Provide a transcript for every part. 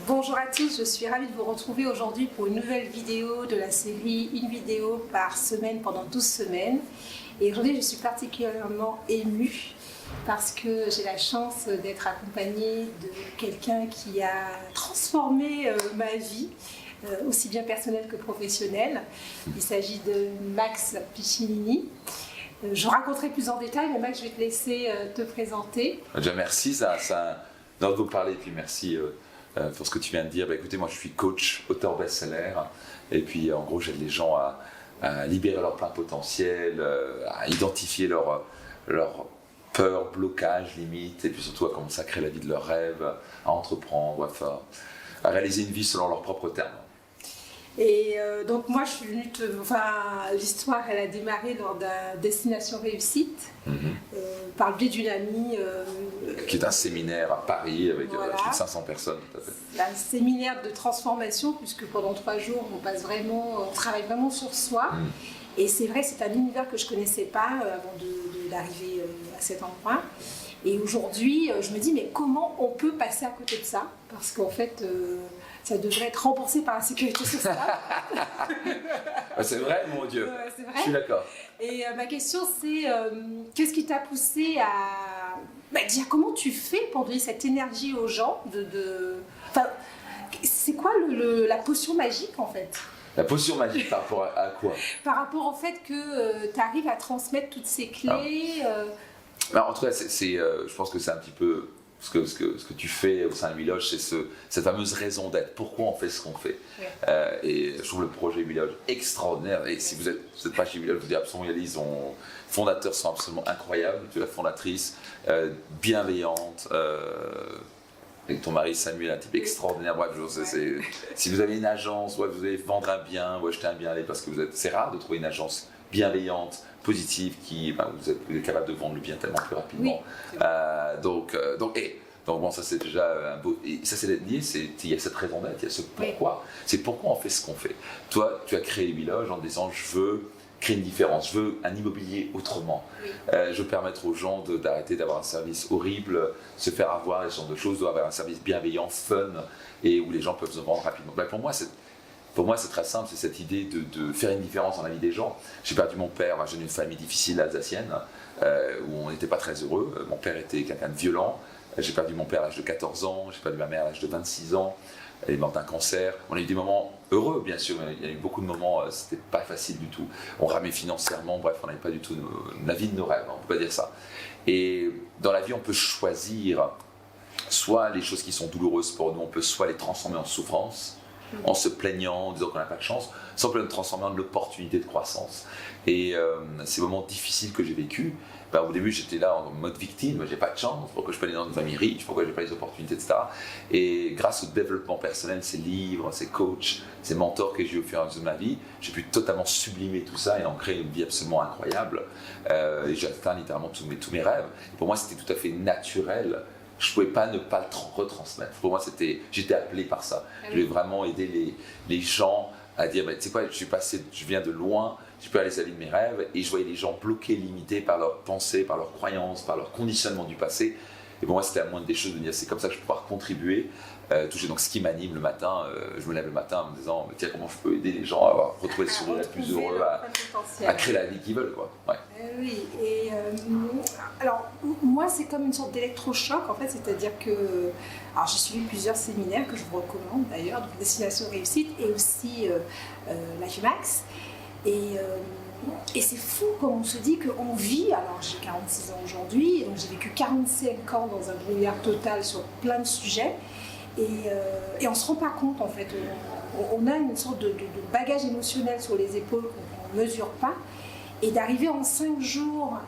Bonjour à tous, je suis ravie de vous retrouver aujourd'hui pour une nouvelle vidéo de la série Une vidéo par semaine pendant 12 semaines. Et aujourd'hui, je suis particulièrement émue parce que j'ai la chance d'être accompagnée de quelqu'un qui a transformé ma vie, aussi bien personnelle que professionnelle. Il s'agit de Max Piccinini. Je vous raconterai plus en détail, mais Max, je vais te laisser te présenter. Déjà, merci, de vous parler, puis merci pour ce que tu viens de dire. Bah, écoutez, moi je suis coach, auteur best-seller, et puis en gros j'aide les gens à libérer leur plein potentiel, à identifier leurs peurs, blocages, limites, et puis surtout à commencer à créer la vie de leurs rêves, à entreprendre, à réaliser une vie selon leurs propres termes. Et donc moi je suis venue l'histoire elle a démarré lors d'un Destination Réussite par le biais d'une amie qui est un séminaire à Paris avec plus de 500 personnes. Tout à fait. C'est un séminaire de transformation puisque pendant 3 jours on travaille vraiment sur soi. Et c'est vrai, c'est un univers que je ne connaissais pas avant d'arriver à cet endroit. Et aujourd'hui, je me dis, mais comment on peut passer à côté de ça? Parce qu'en fait, ça devrait être remboursé par la sécurité sociale. C'est vrai, mon Dieu. C'est vrai. Je suis d'accord. Et ma question, c'est qu'est-ce qui t'a poussé à dire comment tu fais pour donner cette énergie aux gens Enfin, c'est quoi la potion magique en fait? La potion magique par rapport à quoi? Par rapport au fait que tu arrives à transmettre toutes ces clés. En tout cas, je pense que c'est un petit peu ce que tu fais au sein de Huit-Loges, c'est cette fameuse raison d'être. Pourquoi on fait ce qu'on fait? Et je trouve le projet Huit-Loges extraordinaire. Et si vous n'êtes pas chez Huit-Loges, je vous dis absolument, les fondateurs sont absolument incroyables. Tu es la fondatrice, bienveillante. Et ton mari Samuel, un type extraordinaire. Bref, si vous avez une agence, vous allez vendre un bien ou acheter un bien, parce que c'est rare de trouver une agence bienveillante, positive, qui vous êtes capable de vendre le bien tellement plus rapidement. Oui. Donc bon, ça c'est déjà un beau. Et ça c'est lié, il y a cette raison d'être, il y a ce pourquoi. C'est pourquoi on fait ce qu'on fait. Toi, tu as créé Huit-Loges en disant je veux créer une différence, je veux un immobilier autrement. Je veux permettre aux gens d'arrêter d'avoir un service horrible, se faire avoir, ce genre de choses, d'avoir un service bienveillant, fun, et où les gens peuvent se vendre rapidement. Pour moi, c'est très simple, c'est cette idée de faire une différence dans la vie des gens. J'ai perdu mon père, j'ai une famille difficile alsacienne, où on n'était pas très heureux. Mon père était quelqu'un de violent. J'ai perdu mon père à l'âge de 14 ans, j'ai perdu ma mère à l'âge de 26 ans. Elle est morte d'un cancer. On a eu des moments heureux, bien sûr, mais il y a eu beaucoup de moments, c'était pas facile du tout. On ramait financièrement, bref, on n'avait pas du tout la vie de nos rêves, on ne peut pas dire ça. Et dans la vie, on peut choisir soit les choses qui sont douloureuses pour nous, on peut soit les transformer en souffrance, en se plaignant, en disant qu'on n'a pas de chance, sans peut le transformer en l'opportunité de croissance. Et ces moments difficiles que j'ai vécus, au début j'étais là en mode victime, j'ai pas de chance, pourquoi je peux aller dans une famille riche, pourquoi j'ai pas les opportunités, etc. Et grâce au développement personnel, ces livres, ces coachs, ces mentors que j'ai eu au fur et à mesure de ma vie, j'ai pu totalement sublimer tout ça et en créer une vie absolument incroyable. Et j'ai atteint littéralement tous mes rêves. Et pour moi c'était tout à fait naturel. Je ne pouvais pas ne pas le retransmettre. Pour moi, j'étais appelé par ça. Je voulais vraiment aider les gens à dire, tu sais quoi, je viens de loin, je peux aller à la vie de mes rêves, et je voyais les gens bloqués, limités par leurs pensées, par leurs croyances, par leur conditionnement du passé. Et pour moi, c'était la moindre des choses de dire, c'est comme ça que je peux pouvoir contribuer, toucher. Donc, ce qui m'anime le matin, je me lève le matin en me disant, tiens, comment je peux aider les gens à retrouver le sourire le plus heureux, à créer la vie qu'ils veulent, quoi. Ouais. Oui, et alors moi c'est comme une sorte d'électrochoc en fait, c'est-à-dire que alors j'ai suivi plusieurs séminaires que je vous recommande d'ailleurs, donc Destination Réussite et aussi la Max, et c'est fou comme on se dit qu'on vit, alors j'ai 46 ans aujourd'hui, donc j'ai vécu 45 ans dans un brouillard total sur plein de sujets, et on ne se rend pas compte en fait, on a une sorte de bagage émotionnel sur les épaules qu'on ne mesure pas. Et d'arriver en 5 jours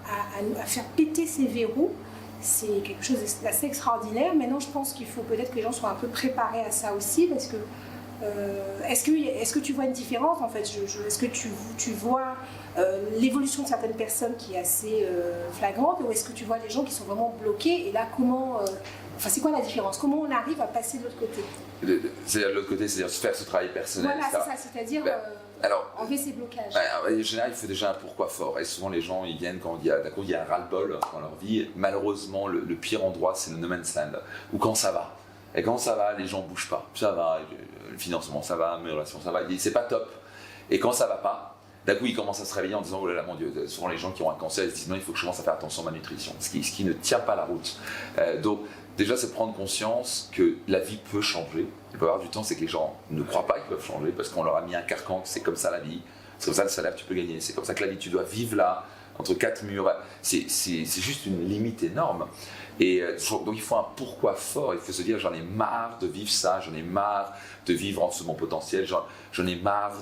à faire péter ces verrous, c'est quelque chose d'assez extraordinaire. Maintenant, je pense qu'il faut peut-être que les gens soient un peu préparés à ça aussi, parce que est-ce que tu vois une différence en fait? Est-ce que tu vois l'évolution de certaines personnes qui est assez flagrante, ou est-ce que tu vois des gens qui sont vraiment bloqués? Et là, c'est quoi la différence? Comment on arrive à passer de l'autre côté? C'est-à-dire de l'autre côté, c'est-à-dire faire ce travail personnel. Voilà, c'est ça, c'est-à-dire enlever ces blocages. En général, il faut déjà un pourquoi fort. Et souvent, les gens ils viennent quand il y a un ras-le-bol dans leur vie. Malheureusement, le pire endroit, c'est le no man's land, ou quand ça va. Et quand ça va, les gens ne bougent pas. Ça va, le financement, ça va, mes relations, ça va. C'est pas top. Et quand ça va pas, d'un coup, ils commencent à se réveiller en disant oh là là, mon Dieu, souvent les gens qui ont un cancer, ils se disent non, il faut que je commence à faire attention à ma nutrition. Ce qui ne tient pas la route. Donc, déjà, c'est prendre conscience que la vie peut changer. Il peut y avoir du temps, c'est que les gens ne croient pas qu'ils peuvent changer parce qu'on leur a mis un carcan, que c'est comme ça la vie. C'est comme ça le salaire que tu peux gagner. C'est comme ça que la vie, tu dois vivre là, entre quatre murs. C'est juste une limite énorme. Et donc il faut un pourquoi fort, il faut se dire j'en ai marre de vivre ça, j'en ai marre de vivre en dessous de mon potentiel, j'en ai marre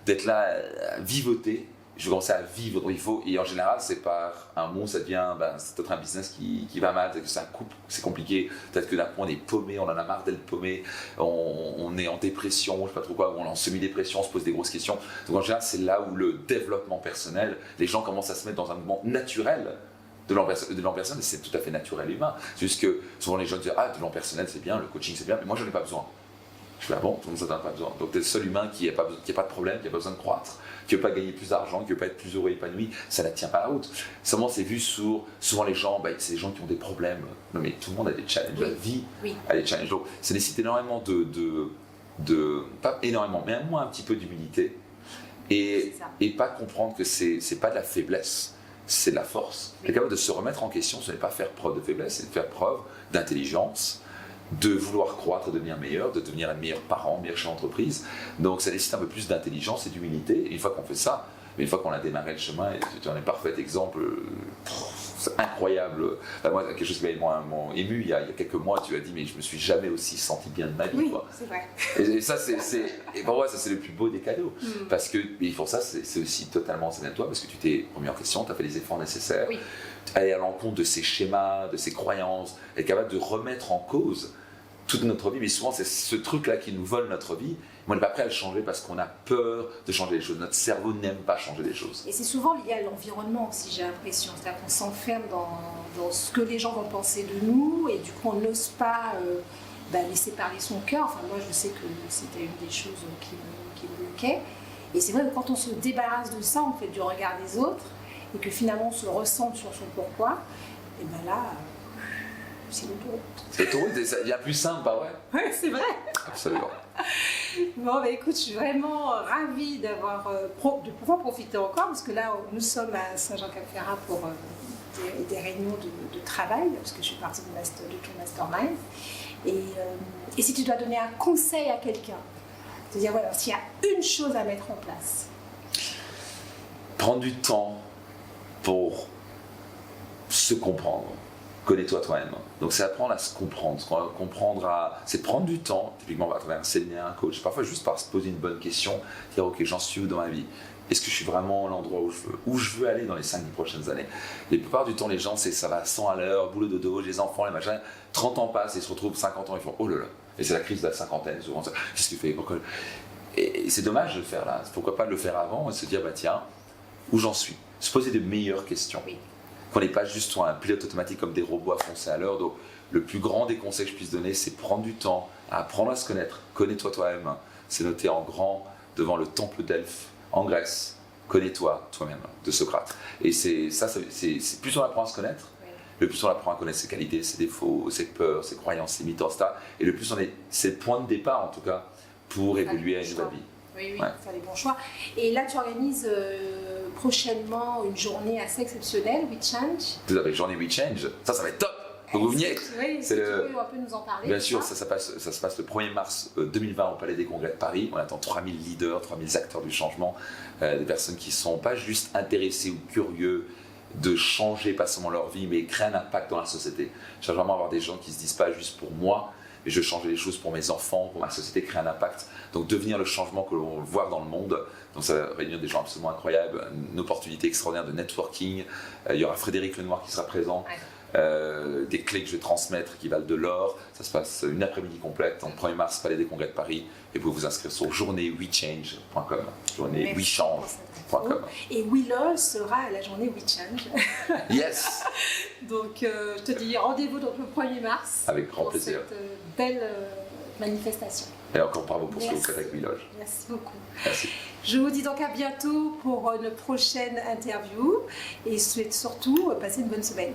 d'être là à vivoter, je vais commencer à vivre, donc il faut, et en général c'est par un mot, ça devient, c'est peut-être un business qui va mal, peut-être que c'est un couple, c'est compliqué, peut-être que d'un coup on est paumé, on en a marre d'être paumé, on est en dépression, je ne sais pas trop quoi, on est en semi-dépression, on se pose des grosses questions, donc en général c'est là où le développement personnel, les gens commencent à se mettre dans un mouvement naturel, de l'an personnel, c'est tout à fait naturel humain. C'est juste que souvent les gens disent ah, de l'an personnel c'est bien, le coaching c'est bien, mais moi j'en ai pas besoin. Je fais ah bon, tout le monde n'en a pas besoin. Donc tu es le seul humain qui n'a pas de problème, qui n'a pas besoin de croître, qui ne veut pas gagner plus d'argent, qui ne veut pas être plus heureux et épanoui, ça ne tient pas la route. Seulement c'est vu sur, souvent les gens, c'est des gens qui ont des problèmes. Non mais tout le monde a des challenges, la vie a des challenges. Donc ça nécessite énormément pas énormément, mais un petit peu d'humilité et pas comprendre que c'est pas de la faiblesse. C'est de la force. Être capable de se remettre en question, ce n'est pas faire preuve de faiblesse, c'est de faire preuve d'intelligence, de vouloir croître et devenir meilleur, de devenir un meilleur parent, meilleur chef d'entreprise. Donc ça nécessite un peu plus d'intelligence et d'humilité. Et une fois qu'on fait ça, mais une fois qu'on a démarré le chemin, et tu en es parfait exemple, c'est incroyable. Moi, quelque chose qui m'a ému il y a quelques mois, tu as dit, mais je me suis jamais aussi senti bien de ma vie. Oui, quoi. c'est vrai. Et ça, et pour moi, ça c'est le plus beau des cadeaux. Parce que, et pour ça, c'est aussi totalement c'est bien toi, parce que tu t'es remis en question, tu as fait les efforts nécessaires, aller à l'encontre de ces schémas, de ces croyances, être capable de remettre en cause toute notre vie, mais souvent c'est ce truc-là qui nous vole notre vie. On n'est pas prêt à le changer parce qu'on a peur de changer les choses. Notre cerveau n'aime pas changer les choses. Et c'est souvent lié à l'environnement aussi, j'ai l'impression. C'est-à-dire qu'on s'enferme dans ce que les gens vont penser de nous et du coup on n'ose pas laisser parler son cœur. Enfin moi je sais que c'était une des choses qui me bloquait. Et c'est vrai que quand on se débarrasse de ça, en fait, du regard des autres, et que finalement on se ressent sur son pourquoi, et bien là, c'est l'autoroute. C'est l'autoroute, il y a plus simple, pas vrai? Oui, c'est vrai. Absolument. Bon, écoute, je suis vraiment ravie de pouvoir profiter encore, parce que là, nous sommes à Saint-Jean-Cap-Ferrat pour des réunions de travail, parce que je suis partie de ton mastermind. Et si tu dois donner un conseil à quelqu'un, c'est-à-dire, voilà, s'il y a une chose à mettre en place. Prendre du temps pour se comprendre. Connais-toi toi-même. Donc c'est apprendre à se comprendre. C'est prendre du temps, typiquement à travers un séminaire, un coach, parfois juste par se poser une bonne question, dire ok, j'en suis où dans ma vie? Est-ce que je suis vraiment à l'endroit où je veux aller dans les 5-10 prochaines années? La plupart du temps, les gens, ça va à 100 à l'heure, boulot dodo, les enfants, les machins, 30 ans passent et ils se retrouvent 50 ans, ils font oh là là. Et c'est la crise de la cinquantaine, souvent. Qu'est-ce que tu fais? Pourquoi? Et c'est dommage de le faire là. Pourquoi pas le faire avant et se dire, tiens, où j'en suis? Se poser de meilleures questions. Oui. Qu'on n'est pas juste sur un pilote automatique comme des robots à foncer à l'heure. Donc, le plus grand des conseils que je puisse donner, c'est prendre du temps à apprendre à se connaître. Connais-toi toi-même. C'est noté en grand devant le temple d'Elphes en Grèce. Connais-toi toi-même, de Socrate. Et c'est plus on apprend à se connaître, le plus on apprend à connaître ses qualités, ses défauts, ses peurs, ses croyances, ses mythes, etc. Et le plus c'est le point de départ en tout cas pour évoluer à une nouvelle vie. Oui, faire les bons choix. Et là, tu organises prochainement une journée assez exceptionnelle, We Change. Tout à fait, journée We Change. Ça va être top. Donc vous venez. Oui, tu peux un peu nous en parler. Bien sûr, ça se passe le 1er mars 2020 au Palais des Congrès de Paris. On attend 3000 leaders, 3000 acteurs du changement, des personnes qui ne sont pas juste intéressées ou curieux de changer pas seulement leur vie, mais créer un impact dans la société. Je cherche vraiment à avoir des gens qui ne se disent pas juste pour moi, mais je veux changer les choses pour mes enfants, pour ma société, créer un impact. Donc devenir le changement que l'on voit dans le monde. Donc ça va réunir des gens absolument incroyables, une opportunité extraordinaire de networking. Il y aura Frédéric Lenoir qui sera présent. Des clés que je vais transmettre qui valent de l'or. Ça se passe une après-midi complète, donc 1er mars, Palais des Congrès de Paris. Et vous pouvez vous inscrire sur journée-wechange.com. Journée-wechange.com. Et Willow sera à la journée We Change. Yes. Donc je te dis rendez-vous donc, le 1er mars. Avec grand plaisir. Cette belle manifestation. Et encore bravo pour ce que vous faites avec Willow. Merci beaucoup. Merci. Je vous dis donc à bientôt pour une prochaine interview et souhaite surtout passer une bonne semaine.